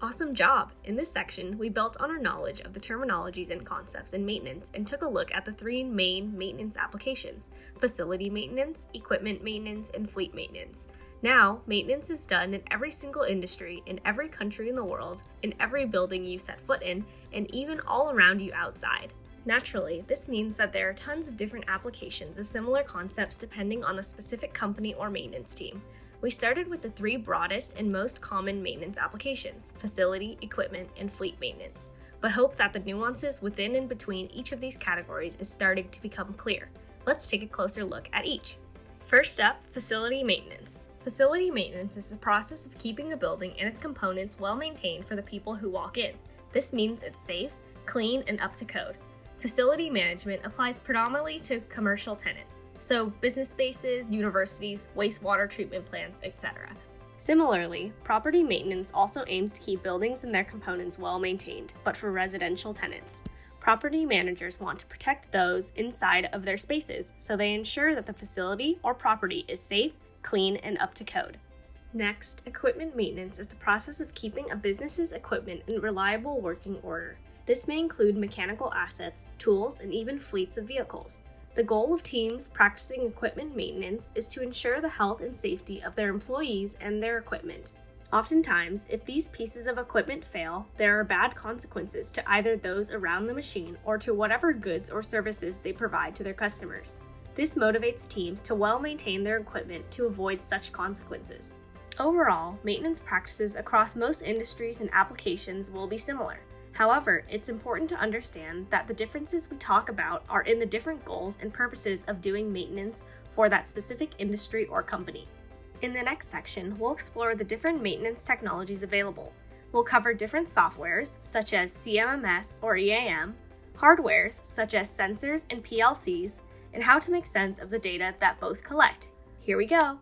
Awesome job! In this section, we built on our knowledge of the terminologies and concepts in maintenance and took a look at the three main maintenance applications: facility maintenance, equipment maintenance, and fleet maintenance. Now, maintenance is done in every single industry, in every country in the world, in every building you set foot in, and even all around you outside. Naturally, this means that there are tons of different applications of similar concepts depending on the specific company or maintenance team. We started with the three broadest and most common maintenance applications: facility, equipment, and fleet maintenance, but hope that the nuances within and between each of these categories is starting to become clear. Let's take a closer look at each. First up, facility maintenance. Facility maintenance is the process of keeping a building and its components well maintained for the people who walk in. This means it's safe, clean, and up to code. Facility management applies predominantly to commercial tenants, so business spaces, universities, wastewater treatment plants, etc. Similarly, property maintenance also aims to keep buildings and their components well maintained, but for residential tenants. Property managers want to protect those inside of their spaces, so they ensure that the facility or property is safe, clean, and up to code. Next, equipment maintenance is the process of keeping a business's equipment in reliable working order. This may include mechanical assets, tools, and even fleets of vehicles. The goal of teams practicing equipment maintenance is to ensure the health and safety of their employees and their equipment. Oftentimes, if these pieces of equipment fail, there are bad consequences to either those around the machine or to whatever goods or services they provide to their customers. This motivates teams to well maintain their equipment to avoid such consequences. Overall, maintenance practices across most industries and applications will be similar. However, it's important to understand that the differences we talk about are in the different goals and purposes of doing maintenance for that specific industry or company. In the next section, we'll explore the different maintenance technologies available. We'll cover different softwares, such as CMMS or EAM, hardwares, such as sensors and PLCs, and how to make sense of the data that both collect. Here we go!